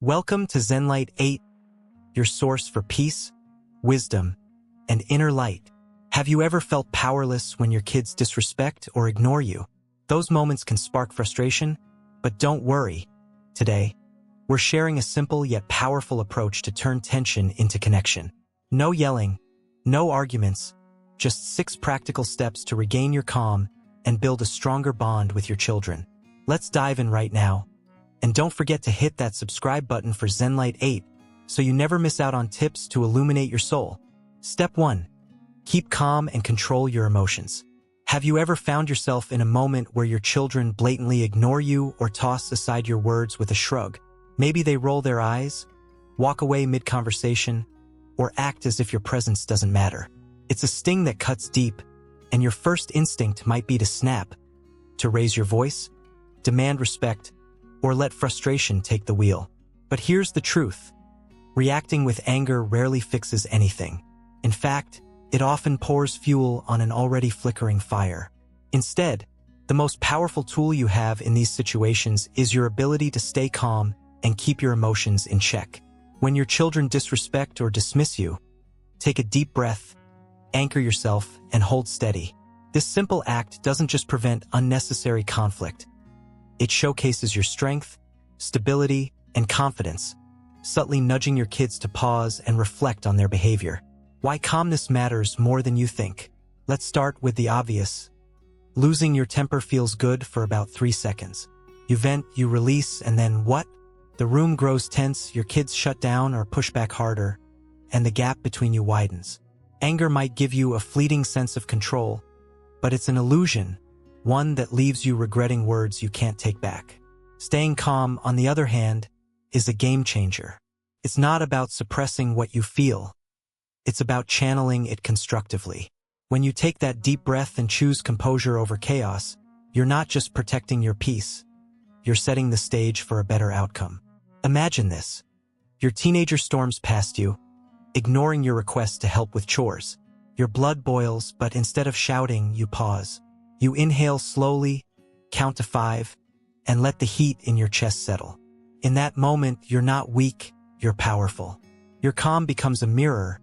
Welcome to Zenlight 8, your source for peace, wisdom, and inner light. Have you ever felt powerless when your kids disrespect or ignore you? Those moments can spark frustration, but don't worry. Today, we're sharing a simple yet powerful approach to turn tension into connection. No yelling, no arguments, just 6 practical steps to regain your calm and build a stronger bond with your children. Let's dive in right now. And don't forget to hit that subscribe button for Zenlight 8 so you never miss out on tips to illuminate your soul. Step 1. Keep calm and control your emotions. Have you ever found yourself in a moment where your children blatantly ignore you or toss aside your words with a shrug? Maybe they roll their eyes, walk away mid-conversation, or act as if your presence doesn't matter. It's a sting that cuts deep, and your first instinct might be to snap, to raise your voice, demand respect, or let frustration take the wheel. But here's the truth. Reacting with anger rarely fixes anything. In fact, it often pours fuel on an already flickering fire. Instead, the most powerful tool you have in these situations is your ability to stay calm and keep your emotions in check. When your children disrespect or dismiss you, take a deep breath, anchor yourself, and hold steady. This simple act doesn't just prevent unnecessary conflict. It showcases your strength, stability, and confidence, subtly nudging your kids to pause and reflect on their behavior. Why calmness matters more than you think. Let's start with the obvious. Losing your temper feels good for about 3 seconds. You vent, you release, and then what? The room grows tense, your kids shut down or push back harder, and the gap between you widens. Anger might give you a fleeting sense of control, but it's an illusion, one that leaves you regretting words you can't take back. Staying calm, on the other hand, is a game changer. It's not about suppressing what you feel. It's about channeling it constructively. When you take that deep breath and choose composure over chaos, you're not just protecting your peace. You're setting the stage for a better outcome. Imagine this. Your teenager storms past you, ignoring your request to help with chores. Your blood boils, but instead of shouting, you pause. You inhale slowly, count to 5, and let the heat in your chest settle. In that moment, you're not weak, you're powerful. Your calm becomes a mirror,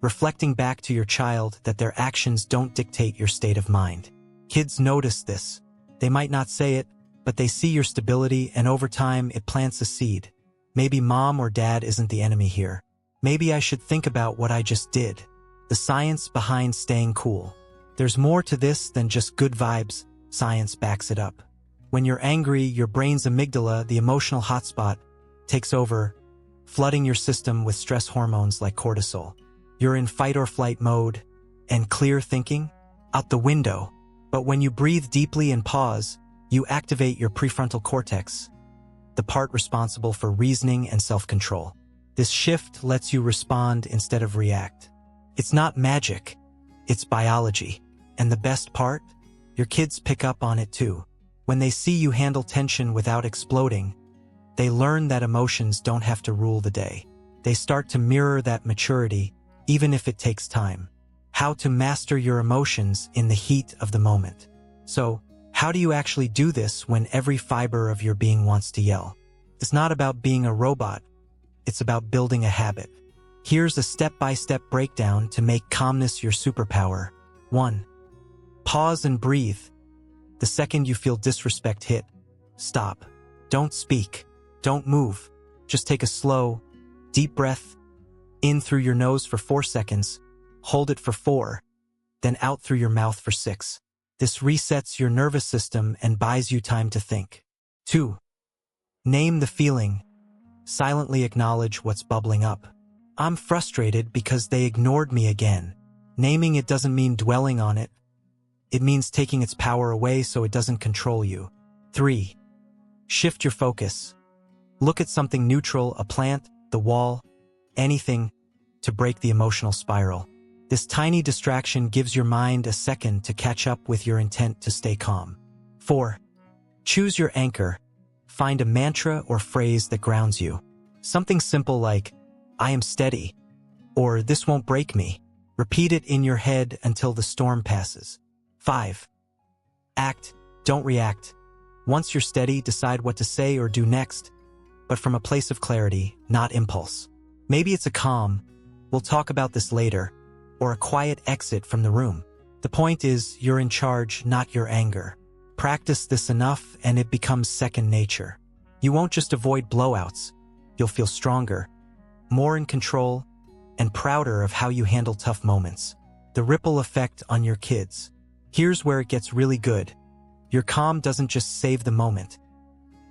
reflecting back to your child that their actions don't dictate your state of mind. Kids notice this. They might not say it, but they see your stability, and over time, it plants a seed. Maybe mom or dad isn't the enemy here. Maybe I should think about what I just did. The science behind staying cool. There's more to this than just good vibes. Science backs it up. When you're angry, your brain's amygdala, the emotional hotspot, takes over, flooding your system with stress hormones like cortisol. You're in fight or flight mode, and clear thinking? Out the window. But when you breathe deeply and pause, you activate your prefrontal cortex, the part responsible for reasoning and self-control. This shift lets you respond instead of react. It's not magic, it's biology. And the best part? Your kids pick up on it too. When they see you handle tension without exploding, they learn that emotions don't have to rule the day. They start to mirror that maturity, even if it takes time. How to master your emotions in the heat of the moment. So, how do you actually do this when every fiber of your being wants to yell? It's not about being a robot. It's about building a habit. Here's a step-by-step breakdown to make calmness your superpower. 1. Pause and breathe. The second you feel disrespect hit, stop. Don't speak. Don't move. Just take a slow, deep breath in through your nose for 4 seconds, hold it for 4, then out through your mouth for 6. This resets your nervous system and buys you time to think. 2. Name the feeling. Silently acknowledge what's bubbling up. I'm frustrated because they ignored me again. Naming it doesn't mean dwelling on it. It means taking its power away so it doesn't control you. 3. Shift your focus. Look at something neutral, a plant, the wall, anything, to break the emotional spiral. This tiny distraction gives your mind a second to catch up with your intent to stay calm. 4. Choose your anchor. Find a mantra or phrase that grounds you. Something simple like, I am steady, or this won't break me. Repeat it in your head until the storm passes. 5. Act, don't react. Once you're steady, decide what to say or do next, but from a place of clarity, not impulse. Maybe it's a calm, "we'll talk about this later," or a quiet exit from the room. The point is, you're in charge, not your anger. Practice this enough and it becomes second nature. You won't just avoid blowouts. You'll feel stronger, more in control, and prouder of how you handle tough moments. The ripple effect on your kids. Here's where it gets really good. Your calm doesn't just save the moment.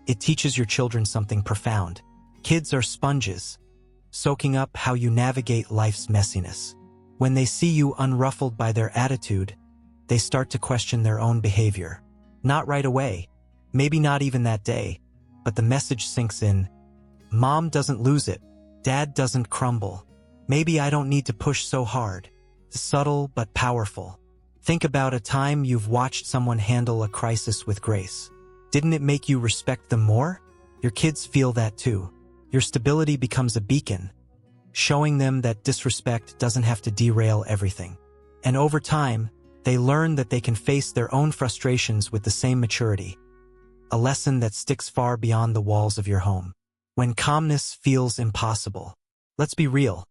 It teaches your children something profound. Kids are sponges, soaking up how you navigate life's messiness. When they see you unruffled by their attitude, they start to question their own behavior. Not right away, maybe not even that day, but the message sinks in. Mom doesn't lose it. Dad doesn't crumble. Maybe I don't need to push so hard. Subtle but powerful. Think about a time you've watched someone handle a crisis with grace. Didn't it make you respect them more? Your kids feel that too. Your stability becomes a beacon, showing them that disrespect doesn't have to derail everything. And over time, they learn that they can face their own frustrations with the same maturity. A lesson that sticks far beyond the walls of your home. When calmness feels impossible. Let's be real.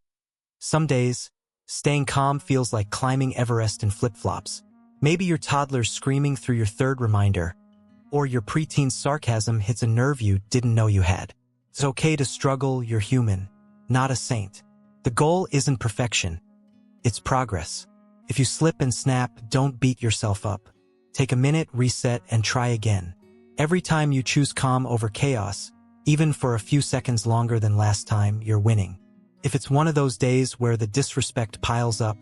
Some days, staying calm feels like climbing Everest in flip-flops. Maybe your toddler's screaming through your third reminder, or your preteen's sarcasm hits a nerve you didn't know you had. It's okay to struggle, you're human, not a saint. The goal isn't perfection, it's progress. If you slip and snap, don't beat yourself up. Take a minute, reset, and try again. Every time you choose calm over chaos, even for a few seconds longer than last time, you're winning. If it's one of those days where the disrespect piles up,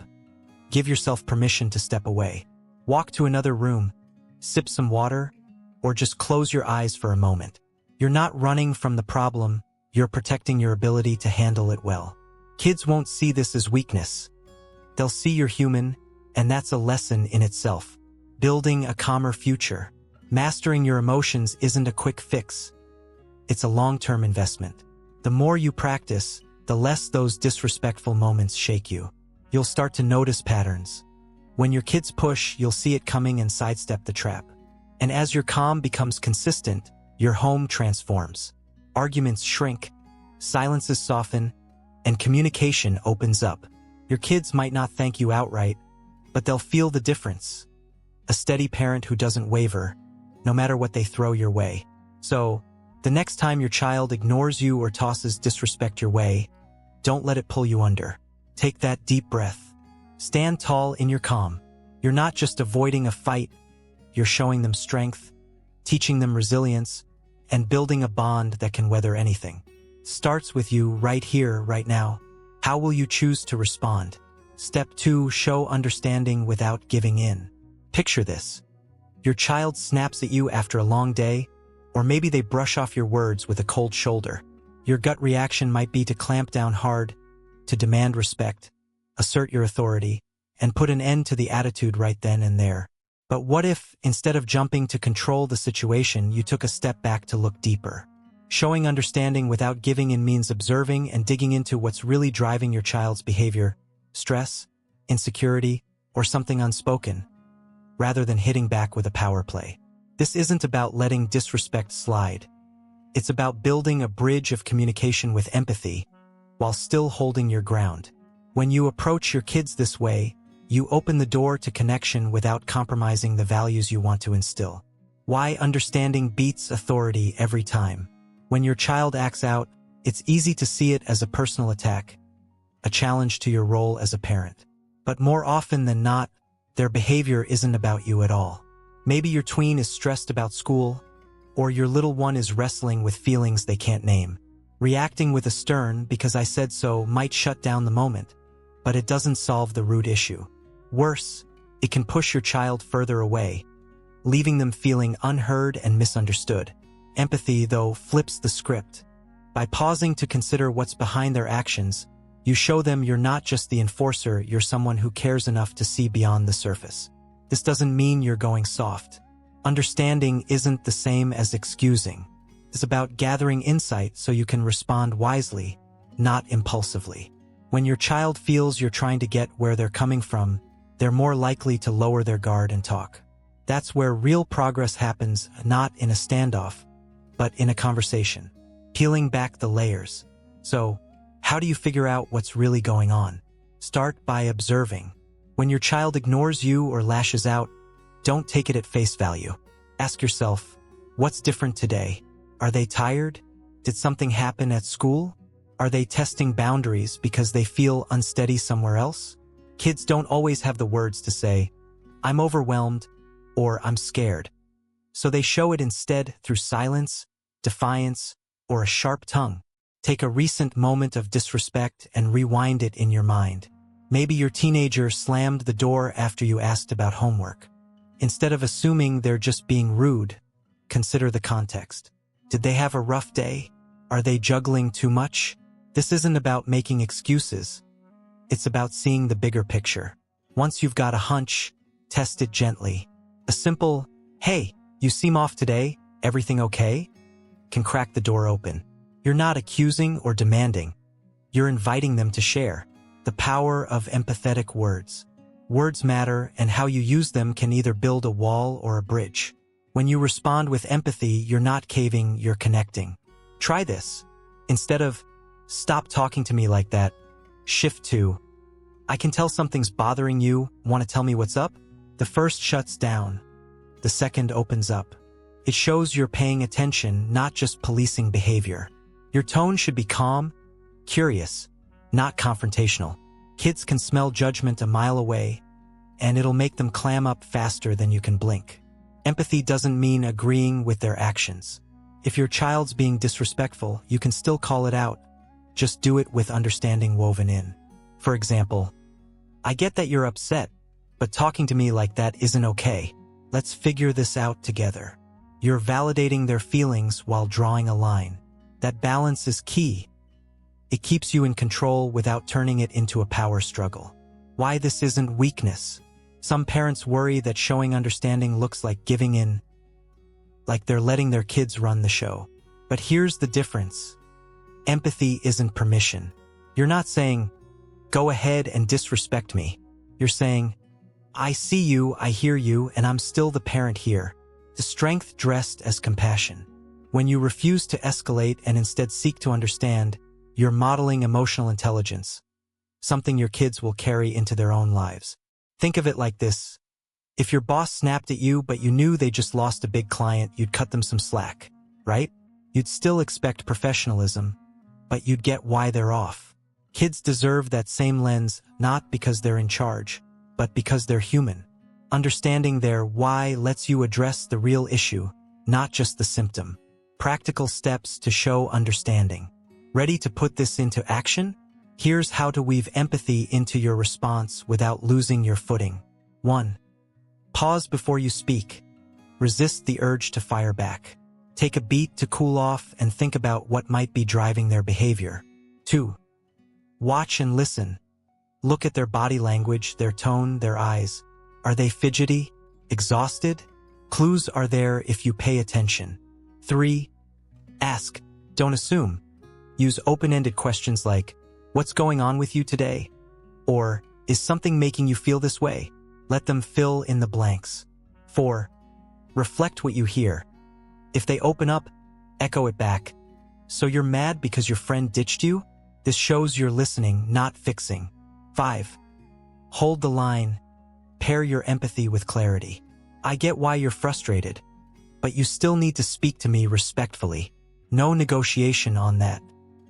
give yourself permission to step away. Walk to another room, sip some water, or just close your eyes for a moment. You're not running from the problem, you're protecting your ability to handle it well. Kids won't see this as weakness. They'll see you're human, and that's a lesson in itself. Building a calmer future. Mastering your emotions isn't a quick fix. It's a long-term investment. The more you practice, the less those disrespectful moments shake you. You'll start to notice patterns. When your kids push, you'll see it coming and sidestep the trap. And as your calm becomes consistent, your home transforms. Arguments shrink, silences soften, and communication opens up. Your kids might not thank you outright, but they'll feel the difference. A steady parent who doesn't waver, no matter what they throw your way. So, the next time your child ignores you or tosses disrespect your way, don't let it pull you under. Take that deep breath. Stand tall in your calm. You're not just avoiding a fight, you're showing them strength, teaching them resilience, and building a bond that can weather anything. Starts with you right here, right now. How will you choose to respond? Step 2, show understanding without giving in. Picture this. Your child snaps at you after a long day, or maybe they brush off your words with a cold shoulder. Your gut reaction might be to clamp down hard, to demand respect, assert your authority, and put an end to the attitude right then and there. But what if, instead of jumping to control the situation, you took a step back to look deeper? Showing understanding without giving in means observing and digging into what's really driving your child's behavior, stress, insecurity, or something unspoken, rather than hitting back with a power play. This isn't about letting disrespect slide. It's about building a bridge of communication with empathy, while still holding your ground. When you approach your kids this way, you open the door to connection without compromising the values you want to instill. Why understanding beats authority every time. When your child acts out, it's easy to see it as a personal attack, a challenge to your role as a parent. But more often than not, their behavior isn't about you at all. Maybe your tween is stressed about school, or your little one is wrestling with feelings they can't name. Reacting with a stern "because I said so" might shut down the moment, but it doesn't solve the root issue. Worse, it can push your child further away, leaving them feeling unheard and misunderstood. Empathy, though, flips the script. By pausing to consider what's behind their actions, you show them you're not just the enforcer, you're someone who cares enough to see beyond the surface. This doesn't mean you're going soft. Understanding isn't the same as excusing. It's about gathering insight so you can respond wisely, not impulsively. When your child feels you're trying to get where they're coming from, they're more likely to lower their guard and talk. That's where real progress happens, not in a standoff, but in a conversation. peeling back the layers. So, how do you figure out what's really going on? Start by observing. When your child ignores you or lashes out, don't take it at face value. Ask yourself, what's different today? Are they tired? Did something happen at school? Are they testing boundaries because they feel unsteady somewhere else? Kids don't always have the words to say, I'm overwhelmed, or I'm scared. So they show it instead through silence, defiance, or a sharp tongue. Take a recent moment of disrespect and rewind it in your mind. Maybe your teenager slammed the door after you asked about homework. Instead of assuming they're just being rude, consider the context. Did they have a rough day? Are they juggling too much? This isn't about making excuses. It's about seeing the bigger picture. Once you've got a hunch, test it gently. A simple, hey, you seem off today, everything okay? Can crack the door open. You're not accusing or demanding. You're inviting them to share. The power of empathetic words. Words matter, and how you use them can either build a wall or a bridge. When you respond with empathy, you're not caving, you're connecting. Try this. Instead of, stop talking to me like that, shift to, I can tell something's bothering you, want to tell me what's up? The first shuts down. The second opens up. It shows you're paying attention, not just policing behavior. Your tone should be calm, curious, not confrontational. Kids can smell judgment a mile away, and it'll make them clam up faster than you can blink. Empathy doesn't mean agreeing with their actions. If your child's being disrespectful, you can still call it out. Just do it with understanding woven in. For example, I get that you're upset, but talking to me like that isn't okay. Let's figure this out together. You're validating their feelings while drawing a line. That balance is key. It keeps you in control without turning it into a power struggle. Why this isn't weakness. Some parents worry that showing understanding looks like giving in, like they're letting their kids run the show. But here's the difference. Empathy isn't permission. You're not saying, go ahead and disrespect me. You're saying, I see you, I hear you, and I'm still the parent here. The strength dressed as compassion. When you refuse to escalate and instead seek to understand, you're modeling emotional intelligence, something your kids will carry into their own lives. Think of it like this. If your boss snapped at you but you knew they just lost a big client, you'd cut them some slack, right? You'd still expect professionalism, but you'd get why they're off. Kids deserve that same lens, not because they're in charge, but because they're human. Understanding their why lets you address the real issue, not just the symptom. Practical steps to show understanding. Ready to put this into action? Here's how to weave empathy into your response without losing your footing. 1. Pause before you speak. Resist the urge to fire back. Take a beat to cool off and think about what might be driving their behavior. 2. Watch and listen. Look at their body language, their tone, their eyes. Are they fidgety? Exhausted? Clues are there if you pay attention. 3. Ask. Don't assume. Use open-ended questions like, what's going on with you today? Or, is something making you feel this way? Let them fill in the blanks. 4. Reflect what you hear. If they open up, echo it back. So you're mad because your friend ditched you? This shows you're listening, not fixing. 5. Hold the line. Pair your empathy with clarity. I get why you're frustrated, but you still need to speak to me respectfully. No negotiation on that.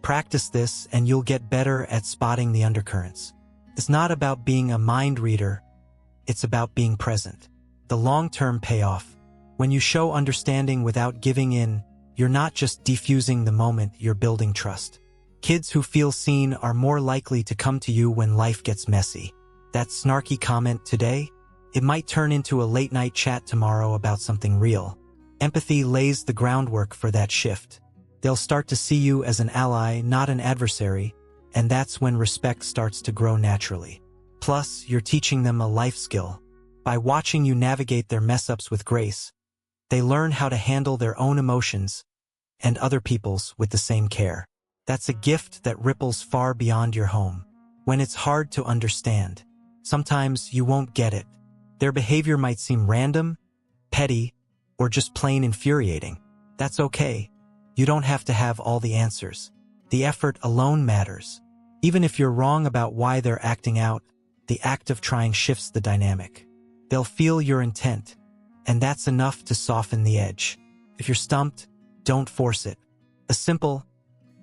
Practice this and you'll get better at spotting the undercurrents. It's not about being a mind reader, it's about being present. The long-term payoff. When you show understanding without giving in, you're not just defusing the moment, you're building trust. Kids who feel seen are more likely to come to you when life gets messy. That snarky comment today, it might turn into a late-night chat tomorrow about something real. Empathy lays the groundwork for that shift. They'll start to see you as an ally, not an adversary, and that's when respect starts to grow naturally. Plus, you're teaching them a life skill. By watching you navigate their mess-ups with grace, they learn how to handle their own emotions and other people's with the same care. That's a gift that ripples far beyond your home. When it's hard to understand, sometimes you won't get it. Their behavior might seem random, petty, or just plain infuriating. That's okay. You don't have to have all the answers. The effort alone matters. Even if you're wrong about why they're acting out, the act of trying shifts the dynamic. They'll feel your intent, and that's enough to soften the edge. If you're stumped, don't force it. A simple,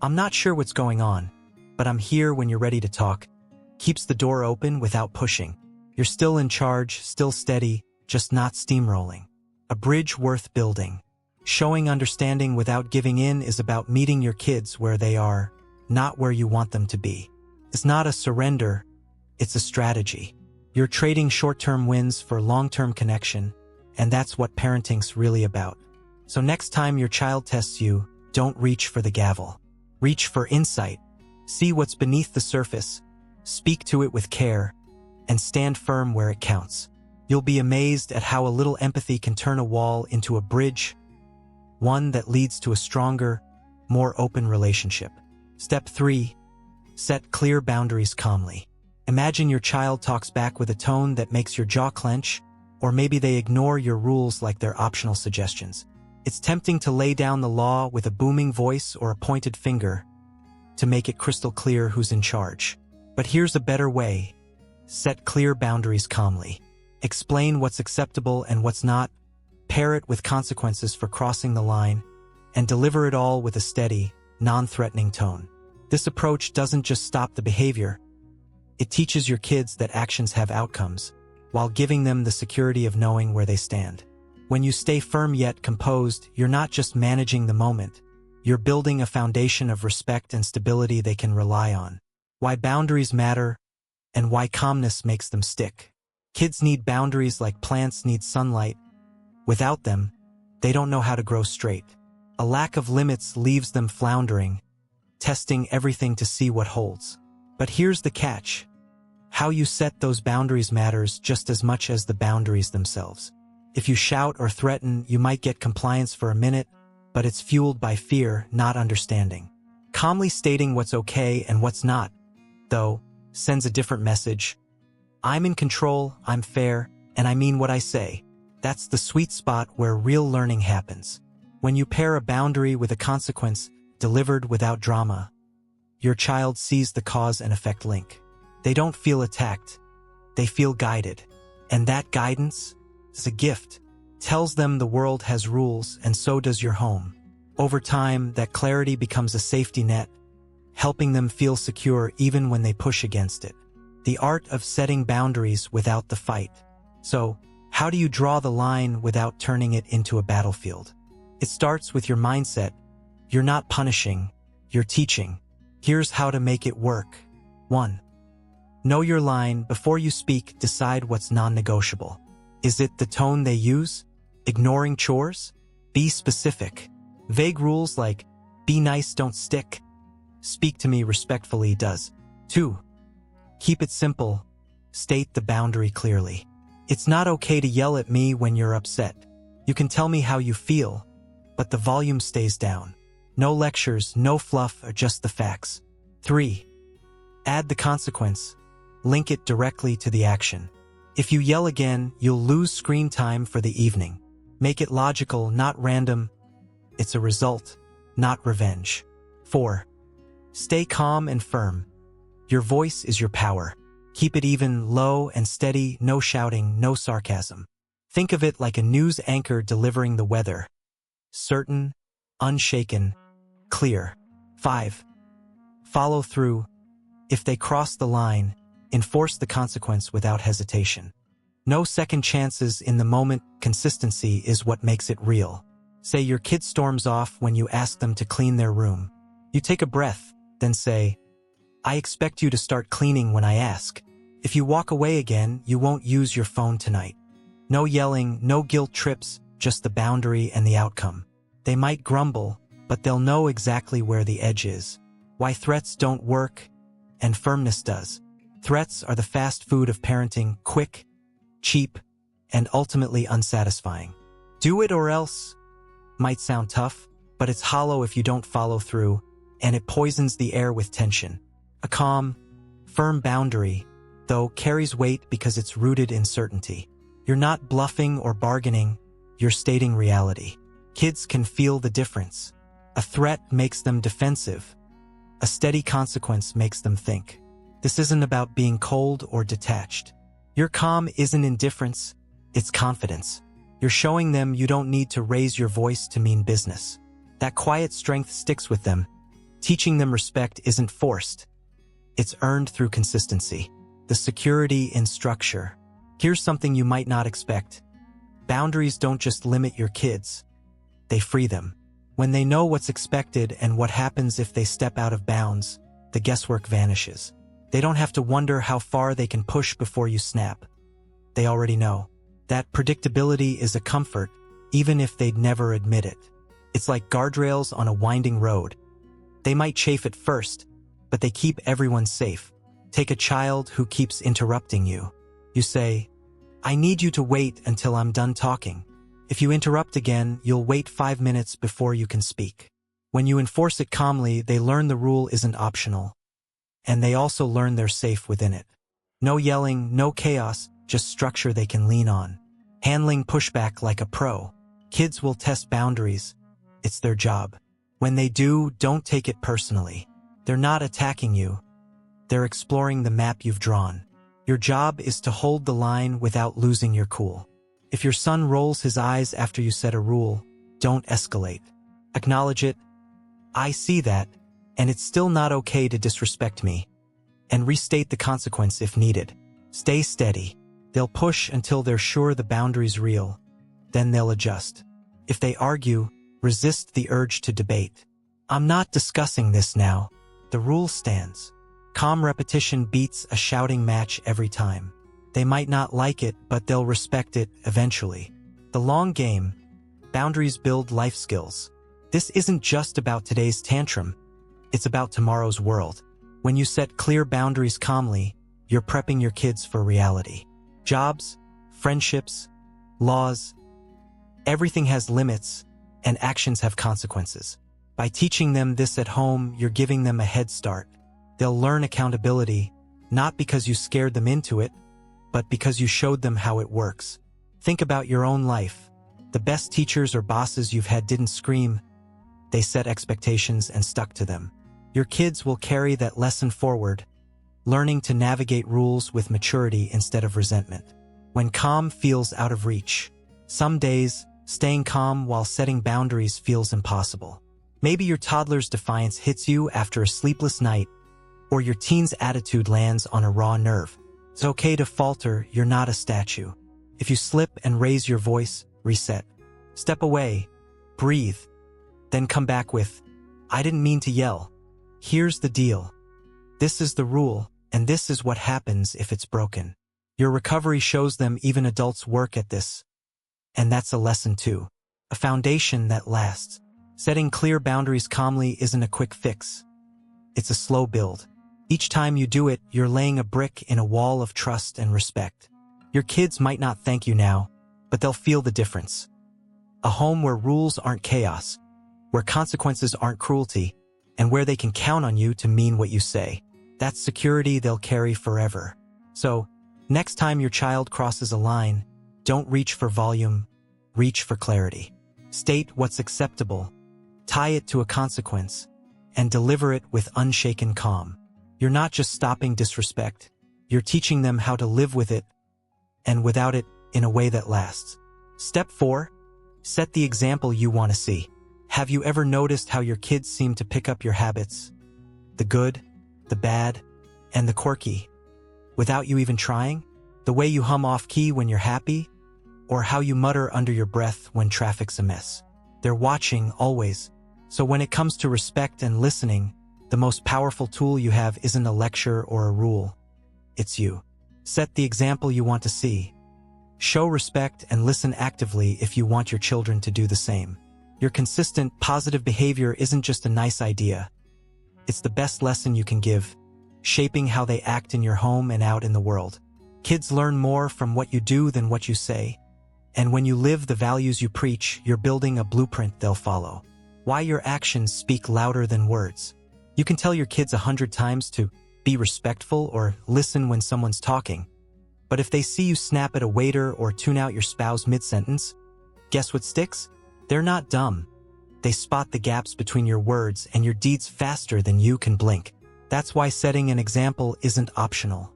"I'm not sure what's going on, but I'm here when you're ready to talk," keeps the door open without pushing. You're still in charge, still steady, just not steamrolling. A bridge worth building. Showing understanding without giving in is about meeting your kids where they are, not where you want them to be. It's not a surrender, it's a strategy. You're trading short-term wins for long-term connection, and that's what parenting's really about. So next time your child tests you, don't reach for the gavel. Reach for insight. See what's beneath the surface, speak to it with care, and stand firm where it counts. You'll be amazed at how a little empathy can turn a wall into a bridge, one that leads to a stronger, more open relationship. Step 3. Set clear boundaries calmly. Imagine your child talks back with a tone that makes your jaw clench, or maybe they ignore your rules like they're optional suggestions. It's tempting to lay down the law with a booming voice or a pointed finger to make it crystal clear who's in charge. But here's a better way. Set clear boundaries calmly. Explain what's acceptable and what's not, pair it with consequences for crossing the line, and deliver it all with a steady, non-threatening tone. This approach doesn't just stop the behavior. It teaches your kids that actions have outcomes, while giving them the security of knowing where they stand. When you stay firm yet composed, you're not just managing the moment. You're building a foundation of respect and stability they can rely on. Why boundaries matter, and why calmness makes them stick. Kids need boundaries like plants need sunlight. Without them, they don't know how to grow straight. A lack of limits leaves them floundering, testing everything to see what holds. But here's the catch. How you set those boundaries matters just as much as the boundaries themselves. If you shout or threaten, you might get compliance for a minute, but it's fueled by fear, not understanding. Calmly stating what's okay and what's not, though, sends a different message. I'm in control, I'm fair, and I mean what I say. That's the sweet spot where real learning happens. When you pair a boundary with a consequence, delivered without drama, your child sees the cause and effect link. They don't feel attacked, they feel guided. And that guidance is a gift. Tells them the world has rules and so does your home. Over time, that clarity becomes a safety net, helping them feel secure even when they push against it. The art of setting boundaries without the fight. So, how do you draw the line without turning it into a battlefield? It starts with your mindset. You're not punishing, you're teaching. Here's how to make it work. 1. Know your line. Before you speak, decide what's non-negotiable. Is it the tone they use? Ignoring chores? Be specific. Vague rules like, be nice, don't stick. Speak to me respectfully does. 2. Keep it simple. State the boundary clearly. It's not okay to yell at me when you're upset. You can tell me how you feel, but the volume stays down. No lectures, no fluff, or just the facts. 3. Add the consequence. Link it directly to the action. If you yell again, you'll lose screen time for the evening. Make it logical, not random. It's a result, not revenge. 4. Stay calm and firm. Your voice is your power. Keep it even, low and steady, no shouting, no sarcasm. Think of it like a news anchor delivering the weather. Certain, unshaken, clear. 5. Follow through. If they cross the line, enforce the consequence without hesitation. No second chances in the moment. Consistency is what makes it real. Say your kid storms off when you ask them to clean their room. You take a breath, then say, I expect you to start cleaning when I ask. If you walk away again, you won't use your phone tonight. No yelling, no guilt trips, just the boundary and the outcome. They might grumble, but they'll know exactly where the edge is. Why threats don't work, and firmness does. Threats are the fast food of parenting, quick, cheap, and ultimately unsatisfying. Do it or else might sound tough, but it's hollow if you don't follow through, and it poisons the air with tension. A calm, firm boundary, though, carries weight because it's rooted in certainty. You're not bluffing or bargaining, you're stating reality. Kids can feel the difference. A threat makes them defensive. A steady consequence makes them think. This isn't about being cold or detached. Your calm isn't indifference, it's confidence. You're showing them you don't need to raise your voice to mean business. That quiet strength sticks with them. Teaching them respect isn't forced. It's earned through consistency. The security in structure. Here's something you might not expect. Boundaries don't just limit your kids. They free them. When they know what's expected and what happens if they step out of bounds, the guesswork vanishes. They don't have to wonder how far they can push before you snap. They already know. That predictability is a comfort, even if they'd never admit it. It's like guardrails on a winding road. They might chafe at first, but they keep everyone safe. Take a child who keeps interrupting you. You say, "I need you to wait until I'm done talking." If you interrupt again, you'll wait 5 minutes before you can speak. When you enforce it calmly, they learn the rule isn't optional. And they also learn they're safe within it. No yelling, no chaos, just structure they can lean on. Handling pushback like a pro. Kids will test boundaries. It's their job. When they do, don't take it personally. They're not attacking you. They're exploring the map you've drawn. Your job is to hold the line without losing your cool. If your son rolls his eyes after you set a rule, don't escalate. Acknowledge it. I see that, and it's still not okay to disrespect me. And restate the consequence if needed. Stay steady. They'll push until they're sure the boundary's real. Then they'll adjust. If they argue, resist the urge to debate. I'm not discussing this now. The rule stands. Calm repetition beats a shouting match every time. They might not like it, but they'll respect it eventually. The long game. Boundaries build life skills. This isn't just about today's tantrum. It's about tomorrow's world. When you set clear boundaries calmly, you're prepping your kids for reality. Jobs, friendships, laws. Everything has limits, and actions have consequences. By teaching them this at home, you're giving them a head start. They'll learn accountability, not because you scared them into it, but because you showed them how it works. Think about your own life. The best teachers or bosses you've had didn't scream. They set expectations and stuck to them. Your kids will carry that lesson forward, learning to navigate rules with maturity instead of resentment. When calm feels out of reach. Some days, staying calm while setting boundaries feels impossible. Maybe your toddler's defiance hits you after a sleepless night, or your teen's attitude lands on a raw nerve. It's okay to falter, you're not a statue. If you slip and raise your voice, reset. Step away, breathe, then come back with, "I didn't mean to yell. Here's the deal. This is the rule, and this is what happens if it's broken." Your recovery shows them even adults work at this. And that's a lesson too. A foundation that lasts. Setting clear boundaries calmly isn't a quick fix. It's a slow build. Each time you do it, you're laying a brick in a wall of trust and respect. Your kids might not thank you now, but they'll feel the difference. A home where rules aren't chaos, where consequences aren't cruelty, and where they can count on you to mean what you say. That's security they'll carry forever. So, next time your child crosses a line, don't reach for volume, reach for clarity. State what's acceptable, tie it to a consequence, and deliver it with unshaken calm. You're not just stopping disrespect, you're teaching them how to live with it, and without it, in a way that lasts. Step 4. Set the example you want to see. Have you ever noticed how your kids seem to pick up your habits? The good, the bad, and the quirky. Without you even trying? The way you hum off-key when you're happy? Or how you mutter under your breath when traffic's a mess? They're watching, always. So when it comes to respect and listening, the most powerful tool you have isn't a lecture or a rule. It's you. Set the example you want to see. Show respect and listen actively if you want your children to do the same. Your consistent, positive behavior isn't just a nice idea. It's the best lesson you can give, shaping how they act in your home and out in the world. Kids learn more from what you do than what you say. And when you live the values you preach, you're building a blueprint they'll follow. Why your actions speak louder than words. You can tell your kids 100 times to be respectful or listen when someone's talking. But if they see you snap at a waiter or tune out your spouse mid-sentence, guess what sticks? They're not dumb. They spot the gaps between your words and your deeds faster than you can blink. That's why setting an example isn't optional.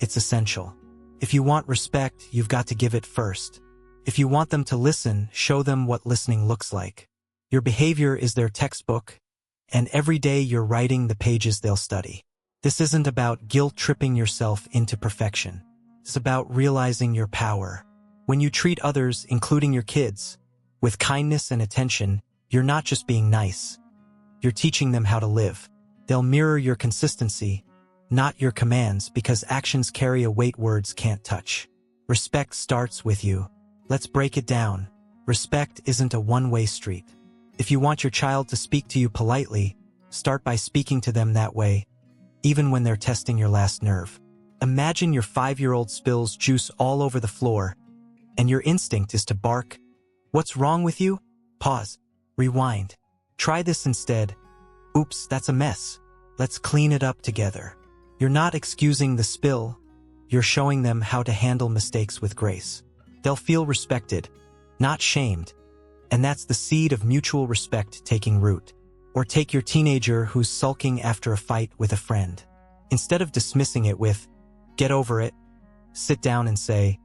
It's essential. If you want respect, you've got to give it first. If you want them to listen, show them what listening looks like. Your behavior is their textbook, and every day you're writing the pages they'll study. This isn't about guilt-tripping yourself into perfection. It's about realizing your power. When you treat others, including your kids, with kindness and attention, you're not just being nice. You're teaching them how to live. They'll mirror your consistency, not your commands, because actions carry a weight words can't touch. Respect starts with you. Let's break it down. Respect isn't a one-way street. If you want your child to speak to you politely, start by speaking to them that way, even when they're testing your last nerve. Imagine your 5-year-old spills juice all over the floor, and your instinct is to bark. What's wrong with you? Pause. Rewind. Try this instead. Oops, that's a mess. Let's clean it up together. You're not excusing the spill. You're showing them how to handle mistakes with grace. They'll feel respected, not shamed. And that's the seed of mutual respect taking root. Or take your teenager who's sulking after a fight with a friend. Instead of dismissing it with, "Get over it," sit down and say,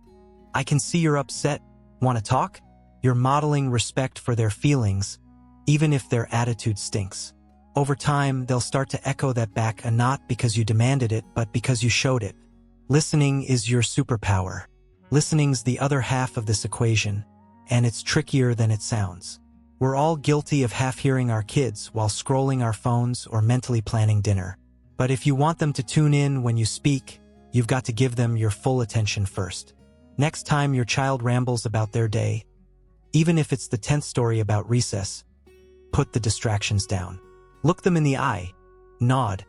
"I can see you're upset. Want to talk?" You're modeling respect for their feelings, even if their attitude stinks. Over time, they'll start to echo that back, and not because you demanded it, but because you showed it. Listening is your superpower. Listening's the other half of this equation, and it's trickier than it sounds. We're all guilty of half-hearing our kids while scrolling our phones or mentally planning dinner. But if you want them to tune in when you speak, you've got to give them your full attention first. Next time your child rambles about their day, even if it's the 10th story about recess, put the distractions down. Look them in the eye, nod,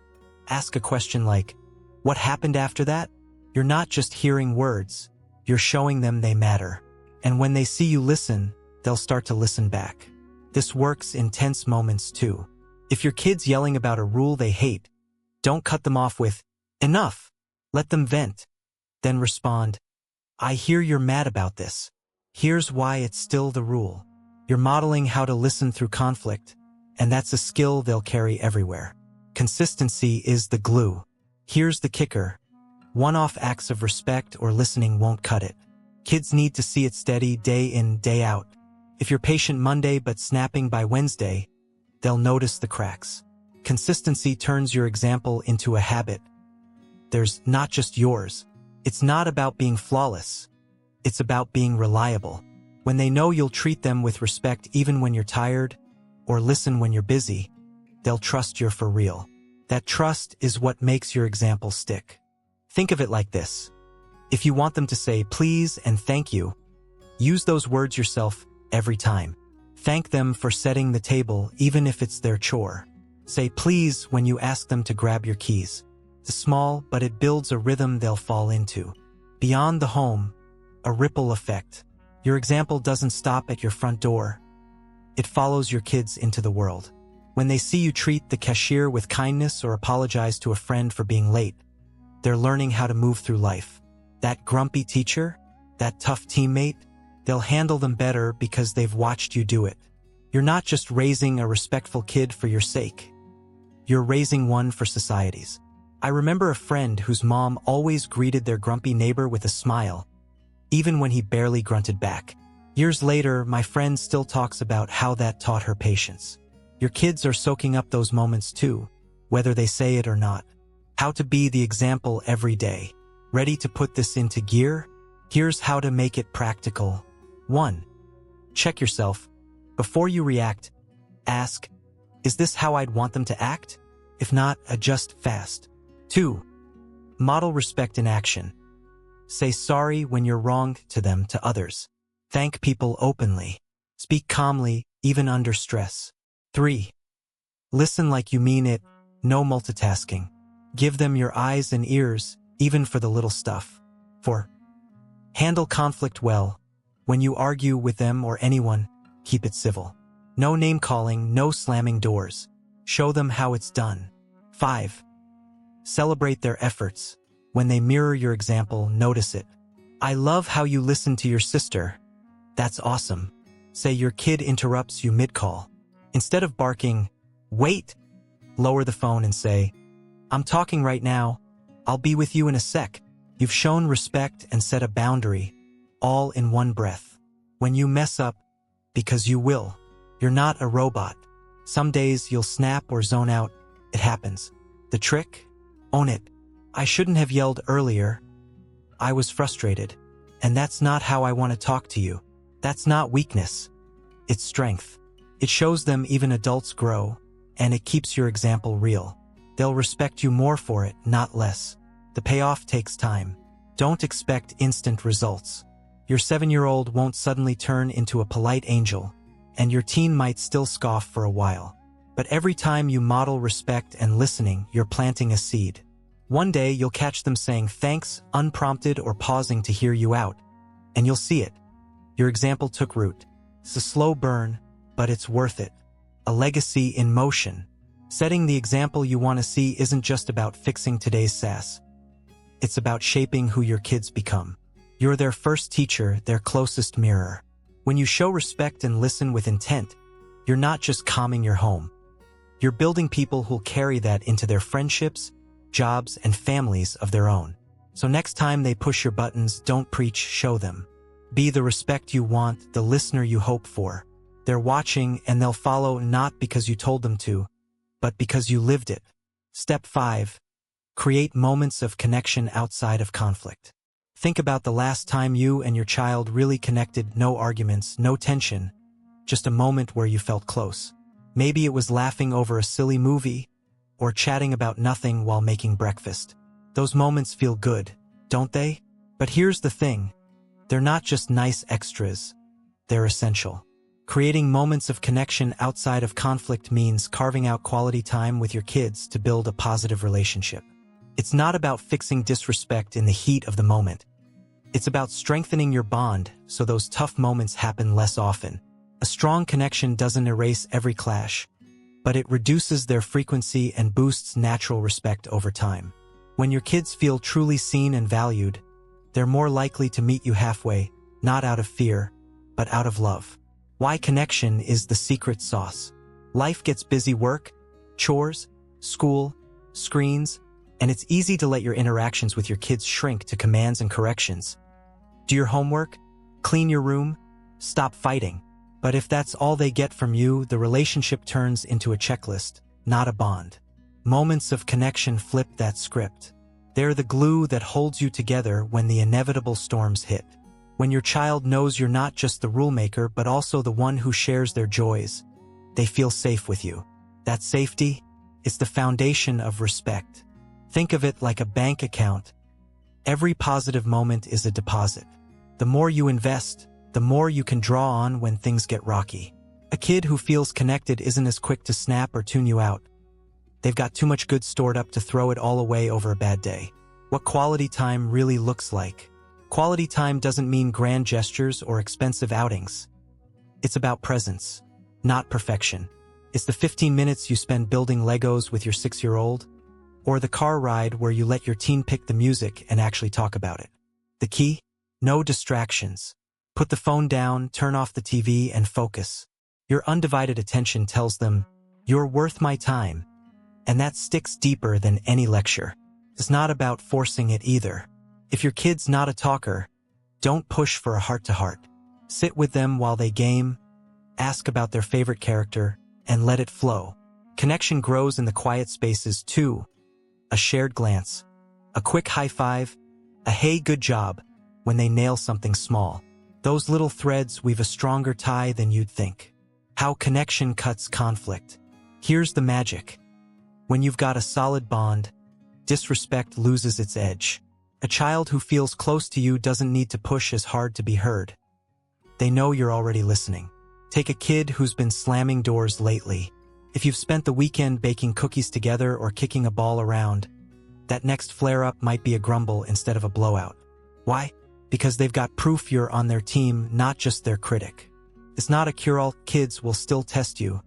ask a question like, "What happened after that?" You're not just hearing words, you're showing them they matter. And when they see you listen, they'll start to listen back. This works in tense moments too. If your kid's yelling about a rule they hate, don't cut them off with, "Enough." Let them vent. Then respond, "I hear you're mad about this. Here's why it's still the rule." You're modeling how to listen through conflict, and that's a skill they'll carry everywhere. Consistency is the glue. Here's the kicker. One-off acts of respect or listening won't cut it. Kids need to see it steady day in, day out. If you're patient Monday but snapping by Wednesday, they'll notice the cracks. Consistency turns your example into a habit. There's not just yours. It's not about being flawless. It's about being reliable. When they know you'll treat them with respect even when you're tired, or listen when you're busy, they'll trust you're for real. That trust is what makes your example stick. Think of it like this. If you want them to say please and thank you, use those words yourself every time. Thank them for setting the table even if it's their chore. Say please when you ask them to grab your keys. It's small, but it builds a rhythm they'll fall into. Beyond the home, a ripple effect. Your example doesn't stop at your front door. It follows your kids into the world. When they see you treat the cashier with kindness or apologize to a friend for being late, they're learning how to move through life. That grumpy teacher, that tough teammate, they'll handle them better because they've watched you do it. You're not just raising a respectful kid for your sake. You're raising one for society's. I remember a friend whose mom always greeted their grumpy neighbor with a smile, even when he barely grunted back. Years later, my friend still talks about how that taught her patience. Your kids are soaking up those moments too, whether they say it or not. How to be the example every day. Ready to put this into gear? Here's how to make it practical. 1. Check yourself. Before you react, ask, is this how I'd want them to act? If not, adjust fast. 2. Model respect in action. Say sorry when you're wrong to them, to others. Thank people openly. Speak calmly, even under stress. 3. Listen like you mean it, no multitasking. Give them your eyes and ears, even for the little stuff. 4. Handle conflict well. When you argue with them or anyone, keep it civil. No name-calling, no slamming doors. Show them how it's done. 5. Celebrate their efforts. When they mirror your example, notice it. I love how you listen to your sister. That's awesome. Say your kid interrupts you mid-call. Instead of barking, "Wait!" lower the phone and say, "I'm talking right now. I'll be with you in a sec." You've shown respect and set a boundary, all in one breath. When you mess up, because you will, you're not a robot. Some days you'll snap or zone out. It happens. The trick? Own it. I shouldn't have yelled earlier. I was frustrated. And that's not how I want to talk to you. That's not weakness. It's strength. It shows them even adults grow, and it keeps your example real. They'll respect you more for it, not less. The payoff takes time. Don't expect instant results. Your 7-year-old won't suddenly turn into a polite angel, and your teen might still scoff for a while. But every time you model respect and listening, you're planting a seed. One day you'll catch them saying thanks, unprompted, or pausing to hear you out. And you'll see it. Your example took root. It's a slow burn, but it's worth it. A legacy in motion. Setting the example you want to see isn't just about fixing today's sass. It's about shaping who your kids become. You're their first teacher, their closest mirror. When you show respect and listen with intent, you're not just calming your home. You're building people who'll carry that into their friendships, jobs, and families of their own. So next time they push your buttons, don't preach, show them. Be the respect you want, the listener you hope for. They're watching and they'll follow not because you told them to, but because you lived it. Step 5. Create moments of connection outside of conflict. Think about the last time you and your child really connected, no arguments, no tension, just a moment where you felt close. Maybe it was laughing over a silly movie or chatting about nothing while making breakfast. Those moments feel good, don't they? But here's the thing. They're not just nice extras. They're essential. Creating moments of connection outside of conflict means carving out quality time with your kids to build a positive relationship. It's not about fixing disrespect in the heat of the moment. It's about strengthening your bond so those tough moments happen less often. A strong connection doesn't erase every clash, but it reduces their frequency and boosts natural respect over time. When your kids feel truly seen and valued, they're more likely to meet you halfway, not out of fear, but out of love. Why connection is the secret sauce. Life gets busy: work, chores, school, screens, and it's easy to let your interactions with your kids shrink to commands and corrections. Do your homework, clean your room, stop fighting. But if that's all they get from you, the relationship turns into a checklist, not a bond. Moments of connection flip that script. They're the glue that holds you together when the inevitable storms hit. When your child knows you're not just the rule maker but also the one who shares their joys, they feel safe with you. That safety is the foundation of respect. Think of it like a bank account. Every positive moment is a deposit. The more you invest, the more you can draw on when things get rocky. A kid who feels connected isn't as quick to snap or tune you out. They've got too much good stored up to throw it all away over a bad day. What quality time really looks like. Quality time doesn't mean grand gestures or expensive outings. It's about presence, not perfection. It's the 15 minutes you spend building Legos with your 6-year-old, or the car ride where you let your teen pick the music and actually talk about it. The key? No distractions. Put the phone down, turn off the TV, and focus. Your undivided attention tells them, "You're worth my time." And that sticks deeper than any lecture. It's not about forcing it either. If your kid's not a talker, don't push for a heart-to-heart. Sit with them while they game, ask about their favorite character, and let it flow. Connection grows in the quiet spaces too. A shared glance, a quick high five, a "hey, good job," when they nail something small. Those little threads weave a stronger tie than you'd think. How connection cuts conflict. Here's the magic. When you've got a solid bond, disrespect loses its edge. A child who feels close to you doesn't need to push as hard to be heard. They know you're already listening. Take a kid who's been slamming doors lately. If you've spent the weekend baking cookies together or kicking a ball around, that next flare-up might be a grumble instead of a blowout. Why? Because they've got proof you're on their team, not just their critic. It's not a cure-all. Kids will still test you,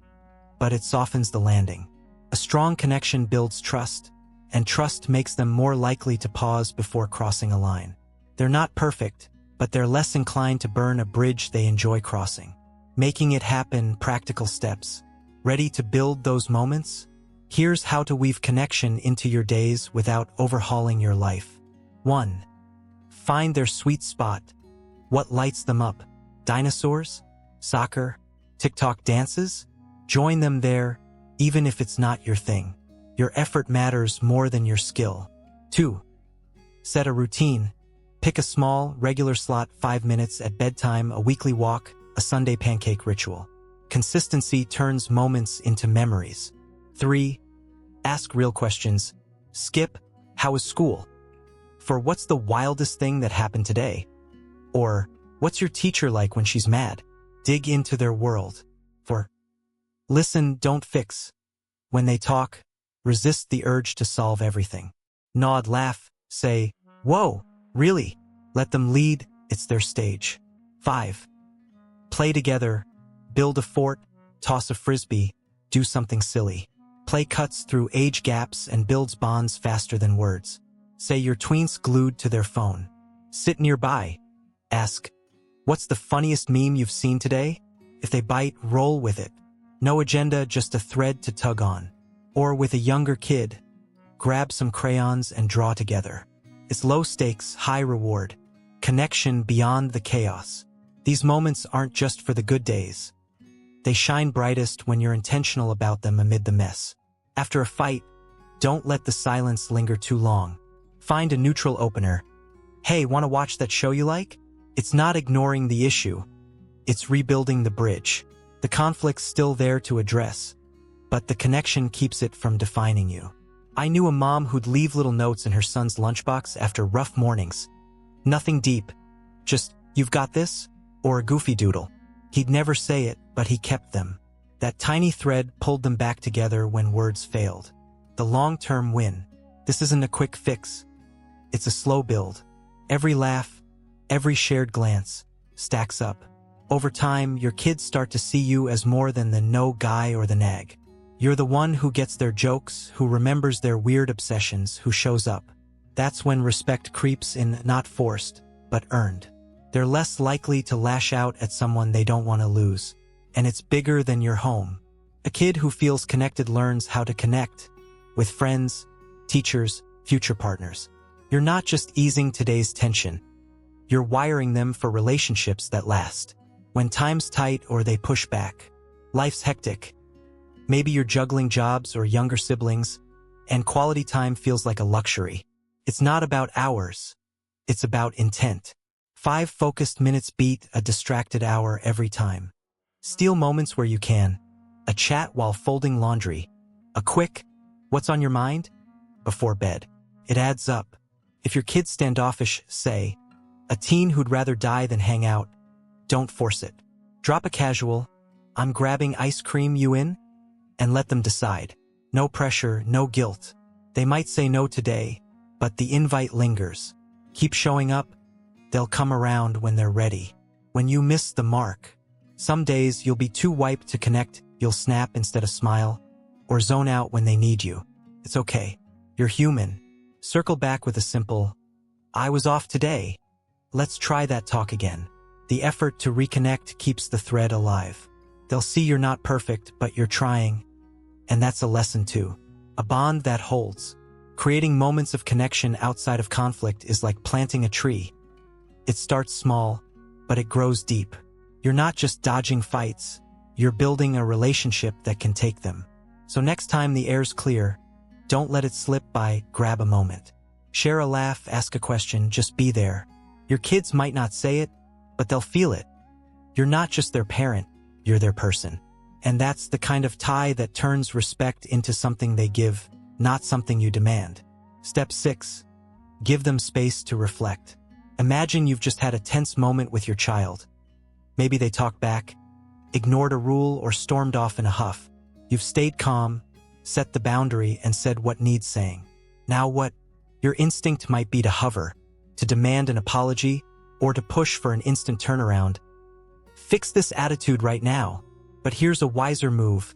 but it softens the landing. A strong connection builds trust, and trust makes them more likely to pause before crossing a line. They're not perfect, but they're less inclined to burn a bridge they enjoy crossing. Making it happen, practical steps. Ready to build those moments? Here's how to weave connection into your days without overhauling your life. 1. Find their sweet spot. What lights them up? Dinosaurs? Soccer? TikTok dances? Join them there, even if it's not your thing. Your effort matters more than your skill. 2. Set a routine. Pick a small, regular slot, 5 minutes at bedtime, a weekly walk, a Sunday pancake ritual. Consistency turns moments into memories. 3. Ask real questions. Skip, how was school? For what's the wildest thing that happened today? Or, what's your teacher like when she's mad? Dig into their world. 4. Listen, don't fix. When they talk, resist the urge to solve everything. Nod, laugh, say, whoa, really? Let them lead, it's their stage. 5. Play together, build a fort, toss a frisbee, do something silly. Play cuts through age gaps and builds bonds faster than words. Say your tween's glued to their phone. Sit nearby. Ask, what's the funniest meme you've seen today? If they bite, roll with it. No agenda, just a thread to tug on. Or with a younger kid, grab some crayons and draw together. It's low stakes, high reward. Connection beyond the chaos. These moments aren't just for the good days. They shine brightest when you're intentional about them amid the mess. After a fight, don't let the silence linger too long. Find a neutral opener. Hey, want to watch that show you like? It's not ignoring the issue. It's rebuilding the bridge. The conflict's still there to address, but the connection keeps it from defining you. I knew a mom who'd leave little notes in her son's lunchbox after rough mornings. Nothing deep, just, you've got this, or a goofy doodle. He'd never say it, but he kept them. That tiny thread pulled them back together when words failed. The long-term win. This isn't a quick fix. It's a slow build. Every laugh, every shared glance, stacks up. Over time, your kids start to see you as more than the no guy or the nag. You're the one who gets their jokes, who remembers their weird obsessions, who shows up. That's when respect creeps in, not forced, but earned. They're less likely to lash out at someone they don't want to lose. And it's bigger than your home. A kid who feels connected learns how to connect with friends, teachers, future partners. You're not just easing today's tension. You're wiring them for relationships that last. When time's tight or they push back, life's hectic. Maybe you're juggling jobs or younger siblings, and quality time feels like a luxury. It's not about hours. It's about intent. 5 focused minutes beat a distracted hour every time. Steal moments where you can. A chat while folding laundry. A quick, what's on your mind? Before bed. It adds up. If your kid's standoffish, say, a teen who'd rather die than hang out, don't force it. Drop a casual, I'm grabbing ice cream, you in? And let them decide. No pressure, no guilt. They might say no today, but the invite lingers. Keep showing up. They'll come around when they're ready. When you miss the mark, some days you'll be too wiped to connect, you'll snap instead of smile, or zone out when they need you. It's okay. You're human. Circle back with a simple, I was off today. Let's try that talk again. The effort to reconnect keeps the thread alive. They'll see you're not perfect, but you're trying. And that's a lesson too. A bond that holds. Creating moments of connection outside of conflict is like planting a tree. It starts small, but it grows deep. You're not just dodging fights. You're building a relationship that can take them. So next time the air's clear, don't let it slip by, grab a moment. Share a laugh, ask a question, just be there. Your kids might not say it, but they'll feel it. You're not just their parent, you're their person. And that's the kind of tie that turns respect into something they give, not something you demand. Step 6. Give them space to reflect. Imagine you've just had a tense moment with your child. Maybe they talked back, ignored a rule, or stormed off in a huff. You've stayed calm, set the boundary, and said what needs saying. Now what? Your instinct might be to hover, to demand an apology, or to push for an instant turnaround. Fix this attitude right now. But here's a wiser move.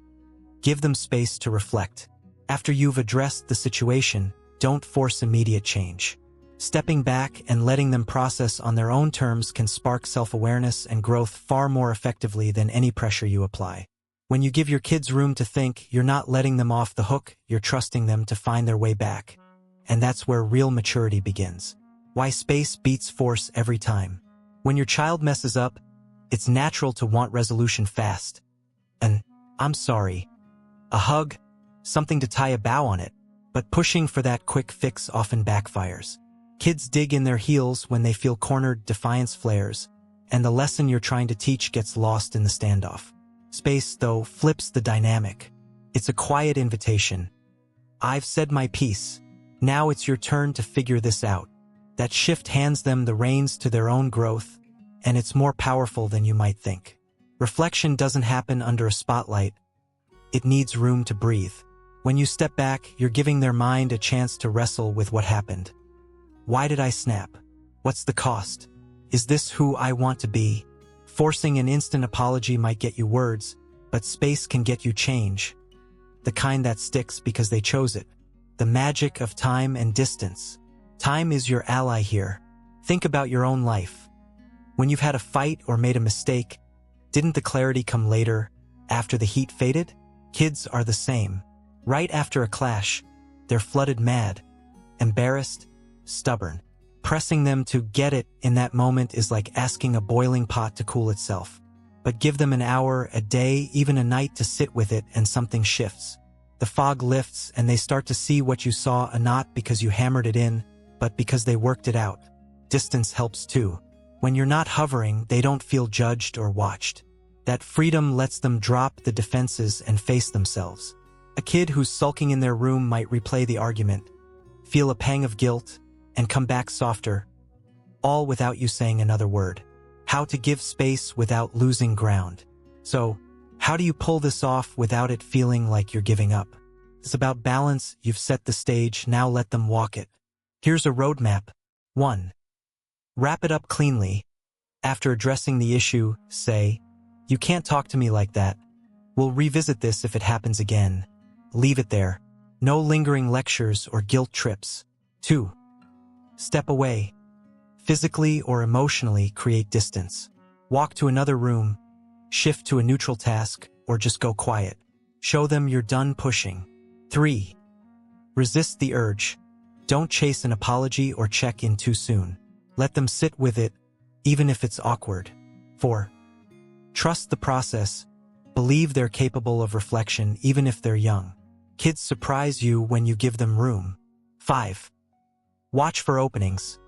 Give them space to reflect. After you've addressed the situation, don't force immediate change. Stepping back and letting them process on their own terms can spark self-awareness and growth far more effectively than any pressure you apply. When you give your kids room to think, you're not letting them off the hook, you're trusting them to find their way back. And that's where real maturity begins. Why space beats force every time. When your child messes up, it's natural to want resolution fast. And, I'm sorry. A hug, something to tie a bow on it, but pushing for that quick fix often backfires. Kids dig in their heels when they feel cornered, defiance flares, and the lesson you're trying to teach gets lost in the standoff. Space, though, flips the dynamic. It's a quiet invitation. I've said my piece. Now it's your turn to figure this out. That shift hands them the reins to their own growth, and it's more powerful than you might think. Reflection doesn't happen under a spotlight. It needs room to breathe. When you step back, you're giving their mind a chance to wrestle with what happened. Why did I snap? What's the cost? Is this who I want to be? Forcing an instant apology might get you words, but space can get you change. The kind that sticks because they chose it. The magic of time and distance. Time is your ally here. Think about your own life. When you've had a fight or made a mistake, didn't the clarity come later, after the heat faded? Kids are the same. Right after a clash, they're flooded mad, embarrassed, stubborn. Pressing them to get it in that moment is like asking a boiling pot to cool itself. But give them an hour, a day, even a night to sit with it and something shifts. The fog lifts and they start to see what you saw, not because you hammered it in, but because they worked it out. Distance helps too. When you're not hovering, they don't feel judged or watched. That freedom lets them drop the defenses and face themselves. A kid who's sulking in their room might replay the argument, feel a pang of guilt, and come back softer, all without you saying another word. How to give space without losing ground. So, how do you pull this off without it feeling like you're giving up? It's about balance. You've set the stage, now let them walk it. Here's a roadmap. 1. Wrap it up cleanly. After addressing the issue, say, "You can't talk to me like that. We'll revisit this if it happens again." Leave it there. No lingering lectures or guilt trips. 2. Step away. Physically or emotionally create distance. Walk to another room, shift to a neutral task, or just go quiet. Show them you're done pushing. 3. Resist the urge. Don't chase an apology or check in too soon. Let them sit with it, even if it's awkward. 4. Trust the process. Believe they're capable of reflection even if they're young. Kids surprise you when you give them room. 5. Watch for openings.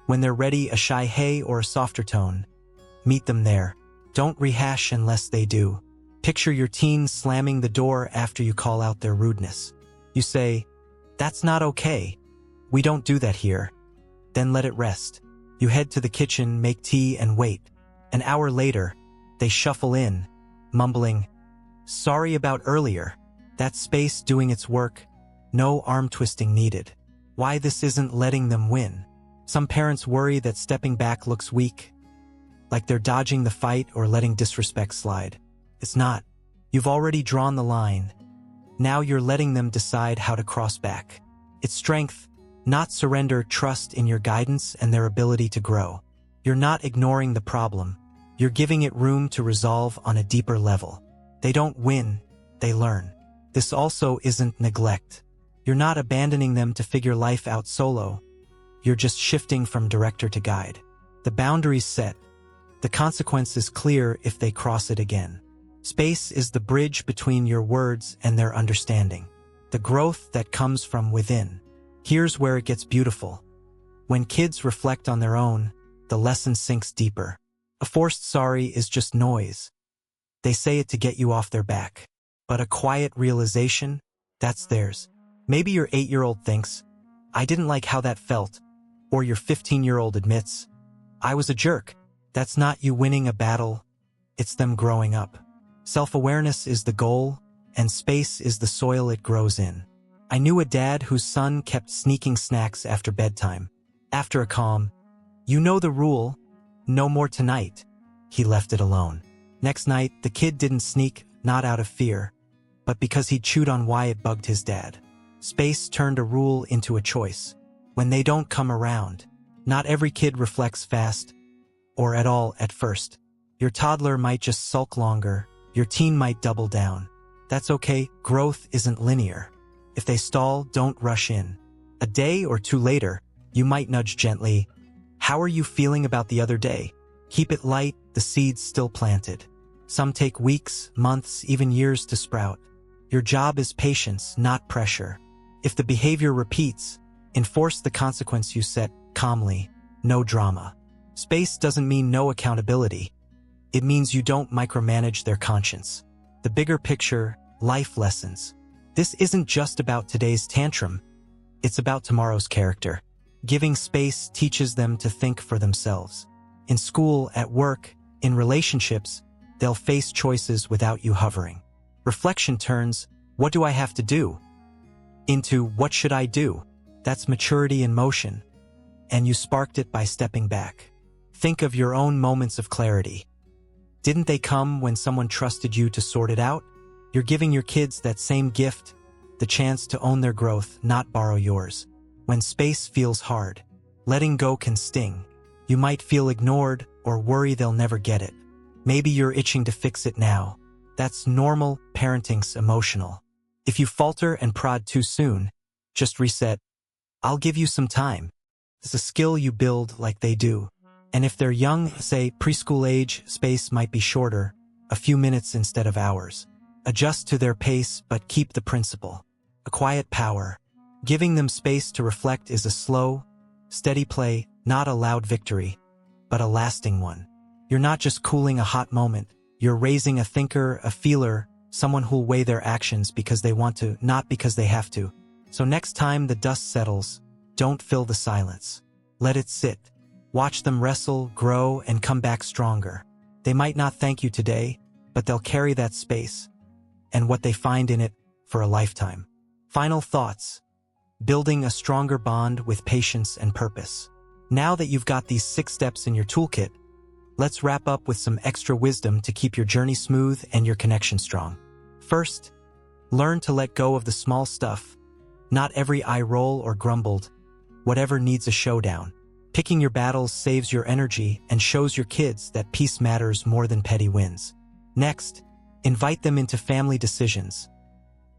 When they're ready, a shy hey or a softer tone. Meet them there. Don't rehash unless they do. Picture your teen slamming the door after you call out their rudeness. You say, "That's not okay. We don't do that here." Then let it rest. You head to the kitchen, make tea, and wait. An hour later, they shuffle in, mumbling, "Sorry about earlier." That space doing its work, no arm twisting needed. Why this isn't letting them win? Some parents worry that stepping back looks weak, like they're dodging the fight or letting disrespect slide. It's not. You've already drawn the line. Now you're letting them decide how to cross back. It's strength, not surrender. Trust in your guidance and their ability to grow. You're not ignoring the problem. You're giving it room to resolve on a deeper level. They don't win, they learn. This also isn't neglect. You're not abandoning them to figure life out solo. You're just shifting from director to guide. The boundary's set. The consequence is clear if they cross it again. Space is the bridge between your words and their understanding. The growth that comes from within. Here's where it gets beautiful. When kids reflect on their own, the lesson sinks deeper. A forced sorry is just noise. They say it to get you off their back. But a quiet realization, that's theirs. Maybe your 8-year-old thinks, "I didn't like how that felt," or your 15-year-old admits, "I was a jerk." That's not you winning a battle, it's them growing up. Self-awareness is the goal, and space is the soil it grows in. I knew a dad whose son kept sneaking snacks after bedtime. After a calm, "You know the rule, no more tonight," he left it alone. Next night, the kid didn't sneak, not out of fear, but because he chewed on why it bugged his dad. Space turned a rule into a choice. When they don't come around, not every kid reflects fast, or at all at first. Your toddler might just sulk longer, Your teen might double down. That's okay, growth isn't linear. If they stall, don't rush in. A day or two later, you might nudge gently. How are you feeling about the other day? Keep it light, the seed's still planted. Some take weeks, months, even years to sprout. Your job is patience, not pressure. If the behavior repeats, enforce the consequence you set calmly, no drama. Space doesn't mean no accountability. It means you don't micromanage their conscience. The bigger picture, life lessons. This isn't just about today's tantrum. It's about tomorrow's character. Giving space teaches them to think for themselves. In school, at work, in relationships, they'll face choices without you hovering. Reflection turns, what do I have to do? Into, what should I do? That's maturity in motion. And you sparked it by stepping back. Think of your own moments of clarity. Didn't they come when someone trusted you to sort it out? You're giving your kids that same gift, the chance to own their growth, not borrow yours. When space feels hard, letting go can sting. You might feel ignored or worry they'll never get it. Maybe you're itching to fix it now. That's normal, parenting's emotional. If you falter and prod too soon, just reset. I'll give you some time. It's a skill you build like they do. And if they're young, say preschool age, space might be shorter, a few minutes instead of hours. Adjust to their pace, but keep the principle. A quiet power. Giving them space to reflect is a slow, steady play, not a loud victory, but a lasting one. You're not just cooling a hot moment. You're raising a thinker, a feeler, someone who'll weigh their actions because they want to, not because they have to. So next time the dust settles, don't fill the silence. Let it sit. Watch them wrestle, grow, and come back stronger. They might not thank you today, but they'll carry that space and what they find in it for a lifetime. Final thoughts. Building a stronger bond with patience and purpose. Now that you've got these 6 steps in your toolkit, let's wrap up with some extra wisdom to keep your journey smooth and your connection strong. First, learn to let go of the small stuff. Not every eye roll or grumbled, whatever needs a showdown. Picking your battles saves your energy and shows your kids that peace matters more than petty wins. Next, invite them into family decisions.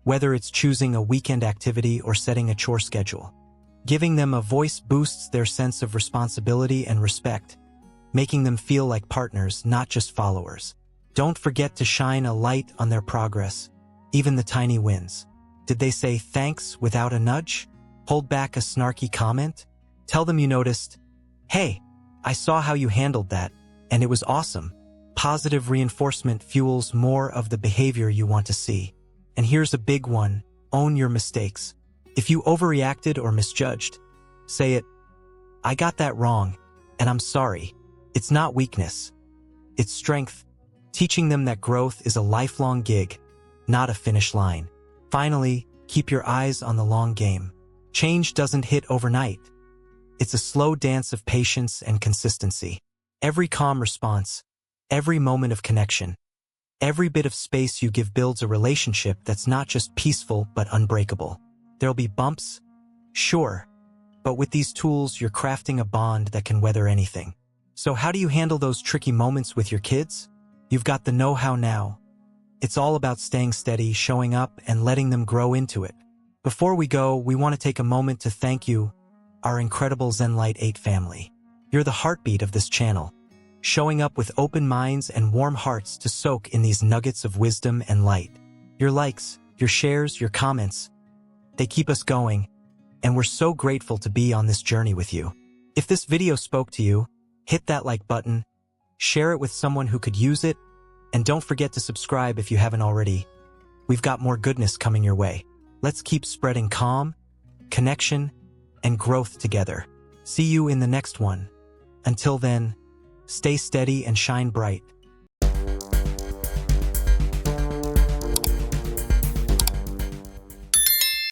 Whether it's choosing a weekend activity or setting a chore schedule. Giving them a voice boosts their sense of responsibility and respect, making them feel like partners, not just followers. Don't forget to shine a light on their progress, even the tiny wins. Did they say thanks without a nudge? Hold back a snarky comment? Tell them you noticed, hey, I saw how you handled that, and it was awesome. Positive reinforcement fuels more of the behavior you want to see. And here's a big one, own your mistakes. If you overreacted or misjudged, say it, I got that wrong, and I'm sorry. It's not weakness. It's strength, teaching them that growth is a lifelong gig, not a finish line. Finally, keep your eyes on the long game. Change doesn't hit overnight. It's a slow dance of patience and consistency. Every calm response, every moment of connection, every bit of space you give builds a relationship that's not just peaceful but unbreakable. There'll be bumps, sure, but with these tools you're crafting a bond that can weather anything. So how do you handle those tricky moments with your kids? You've got the know-how now. It's all about staying steady, showing up, and letting them grow into it. Before we go, we want to take a moment to thank you, our incredible Zenlight 8 family. You're the heartbeat of this channel, showing up with open minds and warm hearts to soak in these nuggets of wisdom and light. Your likes, your shares, your comments, they keep us going, and we're so grateful to be on this journey with you. If this video spoke to you, hit that like button, share it with someone who could use it, and don't forget to subscribe if you haven't already. We've got more goodness coming your way. Let's keep spreading calm, connection, and growth together. See you in the next one. Until then, stay steady and shine bright.